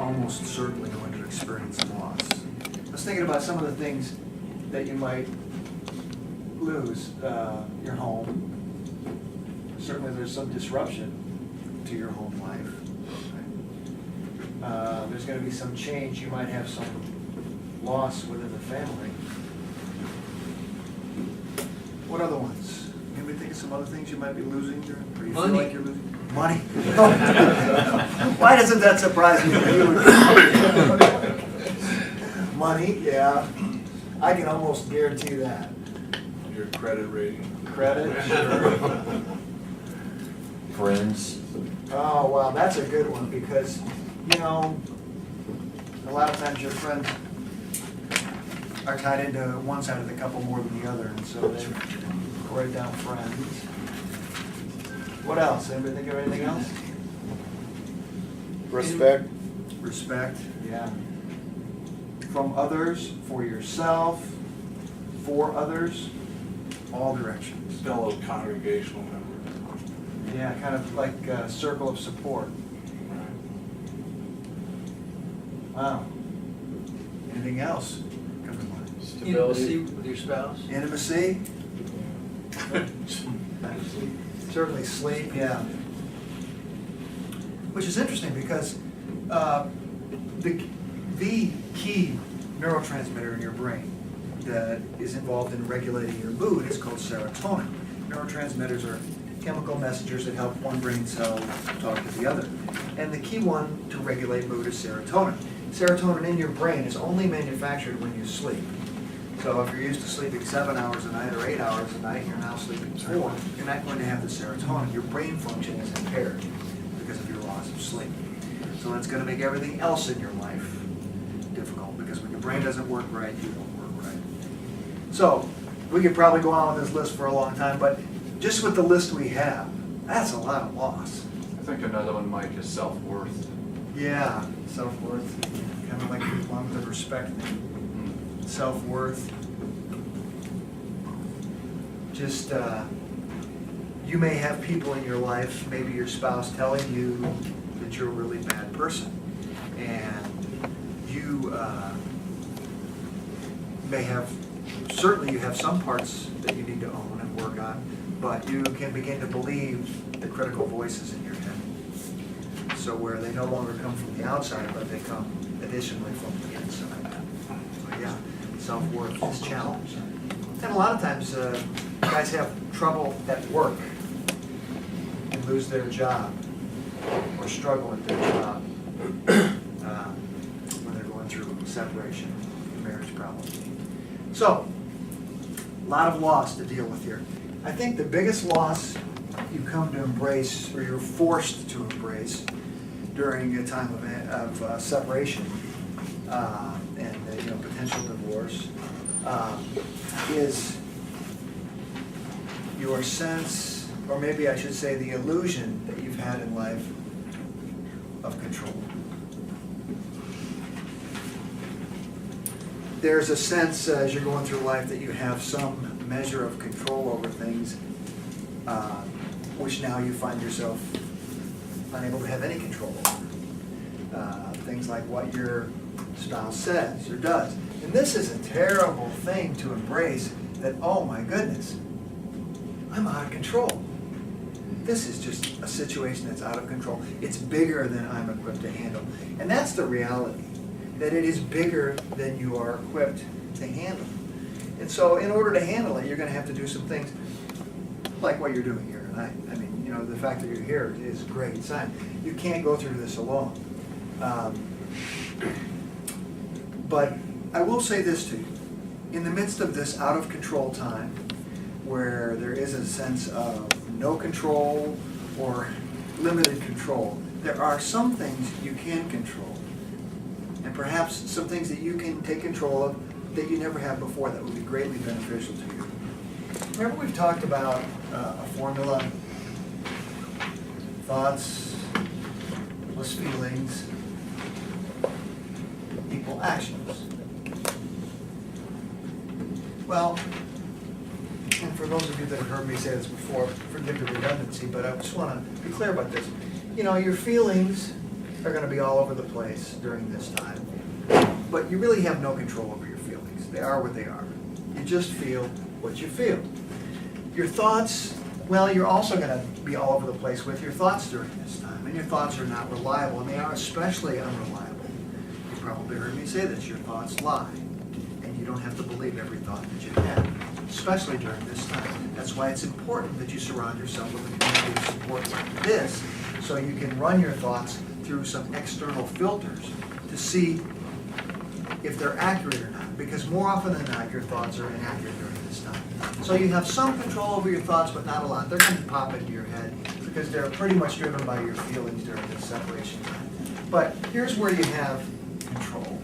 almost certainly going to experience loss. I was thinking about some of the things that you might lose. Your home. Certainly there's some disruption to your home life. There's going to be some change. You might have some loss within the family. What other ones? Anybody think of some other things you might be losing? Or you Money. feel like you're losing? Money. Why doesn't that surprise me? Money, yeah. I can almost guarantee that. Your credit rating. Credit, sure. Friends. Oh, wow, that's a good one because, you know, a lot of times your friends are tied into one side of the couple more than the other, and so they write down friends. What else? Anybody think of anything else? Respect. Respect, yeah. From others, for yourself, for others, all directions. Fellow congregational members. Yeah, kind of like a circle of support. Wow. Anything else come to mind? Intimacy with your spouse? Intimacy? Certainly sleep, yeah. Which is interesting because the key neurotransmitter in your brain that is involved in regulating your mood is called serotonin. Neurotransmitters are chemical messengers that help one brain cell talk to the other. And the key one to regulate mood is serotonin. Serotonin in your brain is only manufactured when you sleep. So if you're used to sleeping 7 hours a night or 8 hours a night, you're now sleeping 4, you're not going to have the serotonin. Your brain function is impaired because of your loss of sleep. So that's going to make everything else in your life difficult because when your brain doesn't work right, you don't work right. So we could probably go on with this list for a long time, but just with the list we have, that's a lot of loss. I think another one, Mike, is self-worth. Yeah, self-worth, kind of like along with the respect thing. Self-worth. Just, you may have people in your life, maybe your spouse, telling you that you're a really bad person. And you may have, certainly you have some parts that you need to own and work on, but you can begin to believe the critical voices in your head. So where they no longer come from the outside, but they come additionally from the inside. So yeah, self-worth is challenged. And a lot of times, guys have trouble at work and lose their job or struggle at their job when they're going through separation, marriage problems. So, a lot of loss to deal with here. I think the biggest loss you come to embrace, or you're forced to embrace during a time of separation and potential divorce, is your sense, or maybe I should say the illusion that you've had in life of control. There's a sense as you're going through life that you have some measure of control over things, which now you find yourself unable to have any control over. Things like what your spouse says or does. And this is a terrible thing to embrace, that, oh my goodness, I'm out of control. This is just a situation that's out of control. It's bigger than I'm equipped to handle. And that's the reality, that it is bigger than you are equipped to handle. And so in order to handle it, you're going to have to do some things like what you're doing here. And I mean, the fact that you're here is a great sign. You can't go through this alone. But I will say this to you. In the midst of this out of control time, where there is a sense of no control or limited control, there are some things you can control. And perhaps some things that you can take control of that you never have before that would be greatly beneficial to you. Remember we've talked about a formula, thoughts plus feelings equal actions. Well, and for those of you that have heard me say this before, forgive the redundancy, but I just want to be clear about this. Your feelings are gonna be all over the place during this time. But you really have no control over your feelings. They are what they are. You just feel what you feel. Your thoughts, well, you're also gonna be all over the place with your thoughts during this time. And your thoughts are not reliable, and they are especially unreliable. You probably heard me say this, your thoughts lie. And you don't have to believe every thought that you have, especially during this time. That's why it's important that you surround yourself with a community of support like this, so you can run your thoughts through some external filters to see if they're accurate or not. Because more often than not, your thoughts are inaccurate during this time. So you have some control over your thoughts, but not a lot. They're going to pop into your head because they're pretty much driven by your feelings during this separation time. But here's where you have control.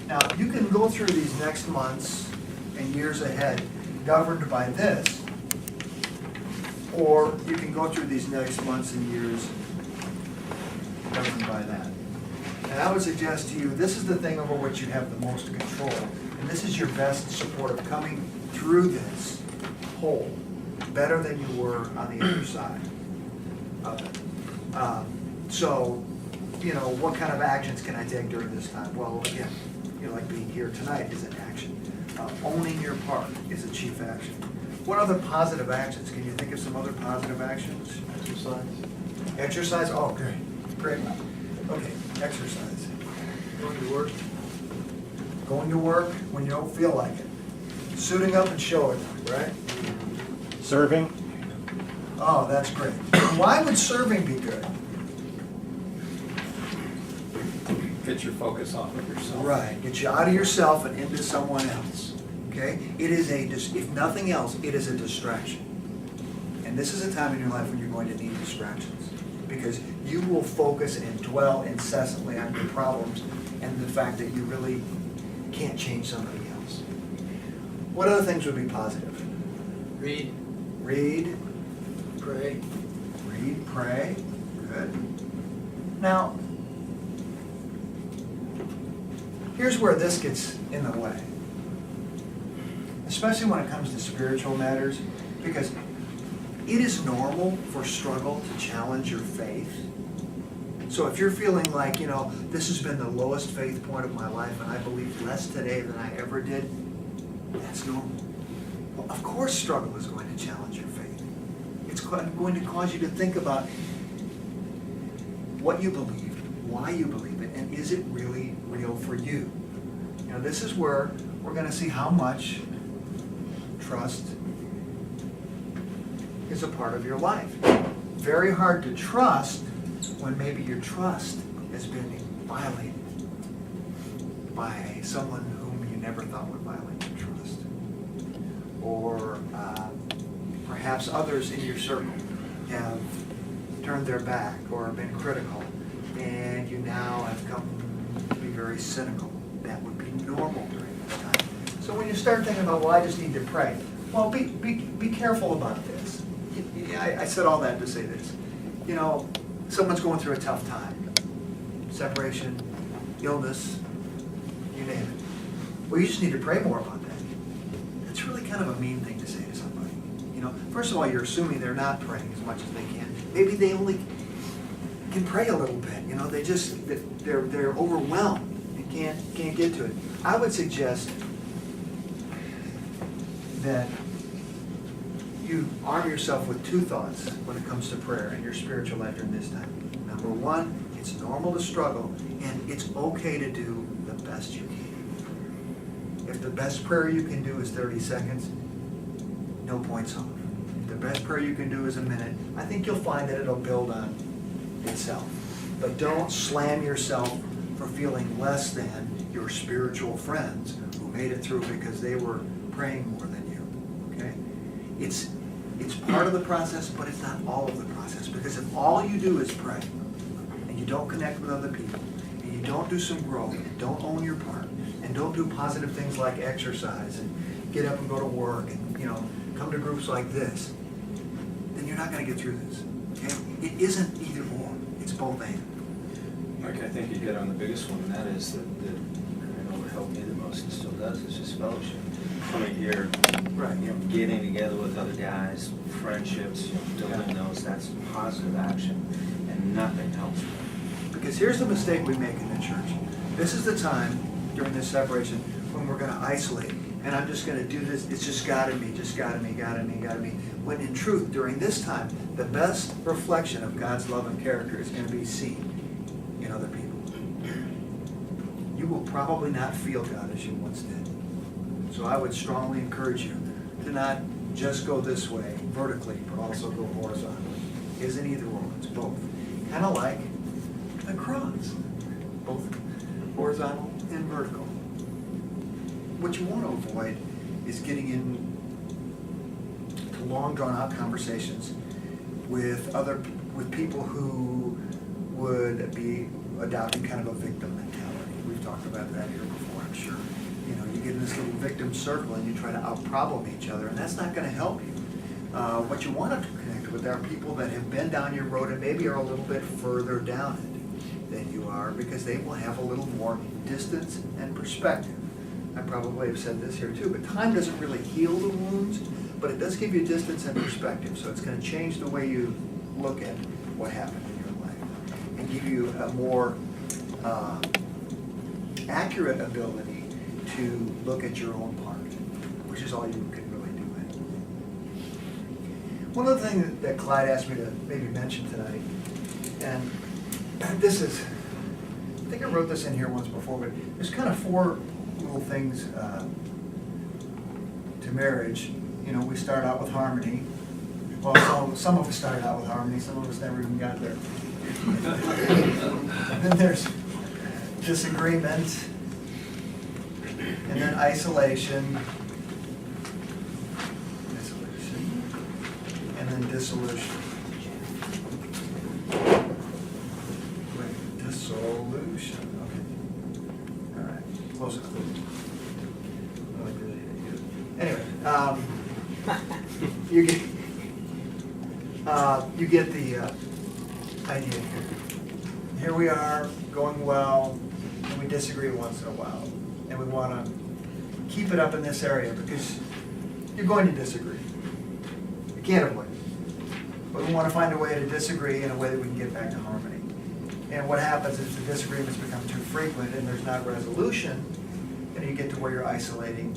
Now, you can go through these next months and years ahead governed by this, or you can go through these next months and years governed by that. And I would suggest to you, this is the thing over which you have the most control, and this is your best support of coming through this whole better than you were on the other side of it. So, you know, what kind of actions can I take during this time? Well, again, you know, like being here tonight is an action. Owning your part is a chief action. What other positive actions? Can you think of some other positive actions? Exercise. Exercise? Oh, great. Great. Okay, exercise. Going to work. Going to work when you don't feel like it. Suiting up and showing up, right? Serving? Oh, that's great. Why would serving be good? Get your focus off of yourself. Right, get you out of yourself and into someone else, okay? It is if nothing else, it is a distraction. And this is a time in your life when you're going to need distractions, because you will focus and dwell incessantly on your problems and the fact that you really can't change somebody else. What other things would be positive? Read. Read, Pray. read, pray, good. Now, here's where this gets in the way, especially when it comes to spiritual matters, because it is normal for struggle to challenge your faith. So if you're feeling like, you know, this has been the lowest faith point of my life and I believe less today than I ever did, that's normal. Well, of course struggle is going to challenge your faith. It's going to cause you to think about what you believe, why you believe it, and is it really real for you? You know, this is where we're going to see how much trust is a part of your life. Very hard to trust when maybe your trust has been violated by someone whom you never thought would violate your trust. Or perhaps others in your circle have turned their back or been critical, and you now have come to be very cynical. That would be normal during this time. So when you start thinking about, well, I just need to pray, well, be careful about this. I said all that to say this. You know, someone's going through a tough time. Separation, illness, you name it. Well, you just need to pray more about that. That's really kind of a mean thing to say to somebody. You know, first of all, you're assuming they're not praying as much as they can. Maybe they only can pray a little bit. You know, they're overwhelmed and can't get to it. I would suggest that you arm yourself with two thoughts when it comes to prayer in your spiritual life during this time. Number one, it's normal to struggle, and it's okay to do the best you can. If the best prayer you can do is 30 seconds, no points off. If the best prayer you can do is a minute, I think you'll find that it'll build on itself. But don't slam yourself for feeling less than your spiritual friends who made it through because they were praying more than you, okay? It's part of the process, but it's not all of the process, because if all you do is pray, and you don't connect with other people, and you don't do some growth, and don't own your part, and don't do positive things like exercise, and get up and go to work, and, you know, come to groups like this, then you're not going to get through this, okay? It isn't either or, it's both and. Mike, I think you hit on the biggest one, and that is that I know what helped me the most and still does is just fellowship. Coming here, Right. you know, getting together with other guys, friendships, you know, building those, that's positive action, and nothing helps more. Because here's the mistake we make in the church. This is the time during this separation when we're gonna isolate. And I'm just gonna do this, it's just gotta be, gotta be. When in truth, during this time, the best reflection of God's love and character is gonna be seen in other people. You will probably not feel God as you once did. So I would strongly encourage you to not just go this way vertically, but also go horizontally. It isn't either or, it's both. Kind of like the cross, both horizontal and vertical. What you want to avoid is getting into long drawn-out conversations with people who would be adopting kind of a victim mentality. We've talked about that here before, I'm sure. You know, you get in this little victim circle and you try to out-problem each other, and that's not going to help you. What you want to connect with are people that have been down your road and maybe are a little bit further down it than you are, because they will have a little more distance and perspective. I probably have said this here too, but time doesn't really heal the wounds, but it does give you distance and perspective. So it's going to change the way you look at what happened in your life and give you a more accurate ability to look at your own part, which is all you can really do anyway. One other thing that Clyde asked me to maybe mention tonight, and this is, I think I wrote this in here once before, but there's kind of 4 little things to marriage. You know, we start out with harmony. Well, some of us started out with harmony, some of us never even got there. Then there's disagreement, and then isolation, and then dissolution. Wait, dissolution, okay. All right, close enough. Anyway, you get the idea here. Here we are, going well, and we disagree once in a while. And we want to keep it up in this area because you're going to disagree. You can't avoid it. But we want to find a way to disagree in a way that we can get back to harmony. And what happens is the disagreements become too frequent and there's not resolution, and you get to where you're isolating,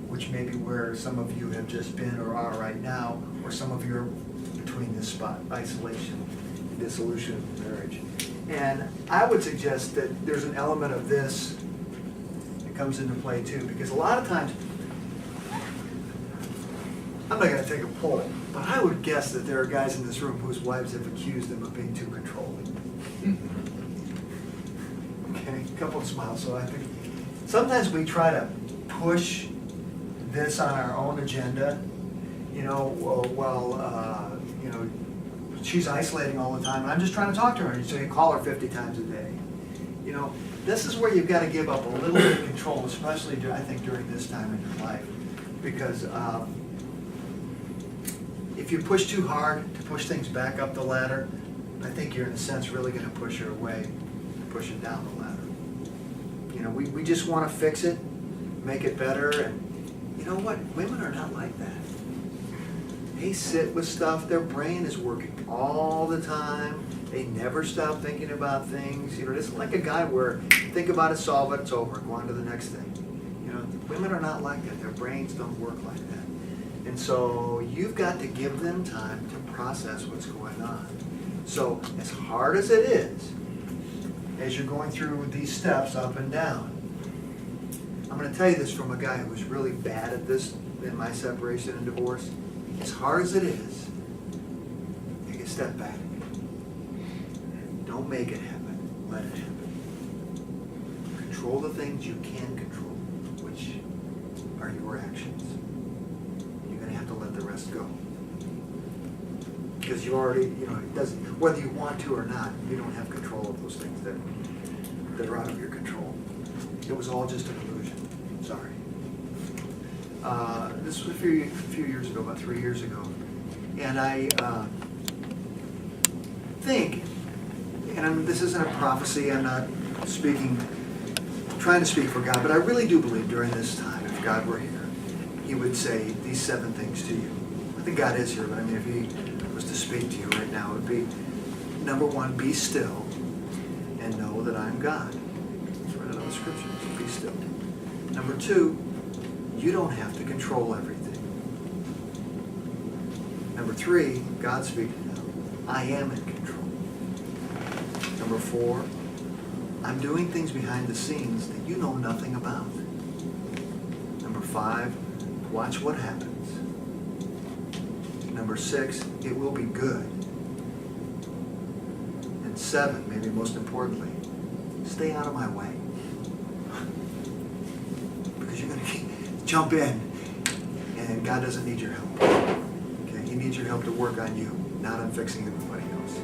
which may be where some of you have just been or are right now, or some of you are between this spot, isolation, dissolution of marriage. And I would suggest that there's an element of this that comes into play too, because a lot of times, I'm not going to take a poll, but I would guess that there are guys in this room whose wives have accused them of being too controlling. Okay, a couple of smiles. So I think sometimes we try to push this on our own agenda. You know, you know, she's isolating all the time. I'm just trying to talk to her. And so you call her 50 times a day. You know, this is where you've got to give up a little bit of control, especially, I think, during this time in your life. Because if you push too hard to push things back up the ladder, I think you're, in a sense, really going to push her away, push it down the ladder. You know, we just want to fix it, make it better, and you know what? Women are not like that. They sit with stuff, their brain is working all the time. They never stop thinking about things. You know, it isn't like a guy where think about it, solve it, it's over, go on to the next thing. You know, women are not like that. Their brains don't work like that. And so you've got to give them time to process what's going on. So as hard as it is, as you're going through these steps up and down, I'm going to tell you this from a guy who was really bad at this in my separation and divorce. As hard as it is, take a step back. Don't make it happen. Let it happen. Control the things you can control, which are your actions. You're going to have to let the rest go. Because you already, you know, it doesn't, whether you want to or not, you don't have control of those things that are out of your control. It was all just an illusion. Sorry. This was a few years ago, about 3 years ago. And I think, and this isn't a prophecy, I'm not trying to speak for God, but I really do believe during this time, if God were here, He would say these 7 things to you. I think God is here, but I mean, if He was to speak to you right now, it would be, number 1, be still and and know that I'm God. That's right out of the scriptures. Be still. Number 2, you don't have to control everything. Number 3, God speaking now, I am in control. Number 4, I'm doing things behind the scenes that you know nothing about. Number 5, watch what happens. Number 6, it will be good. And 7, maybe most importantly, stay out of my way. Because you're going to jump in, and God doesn't need your help. Okay? He needs your help to work on you, not on fixing everybody else.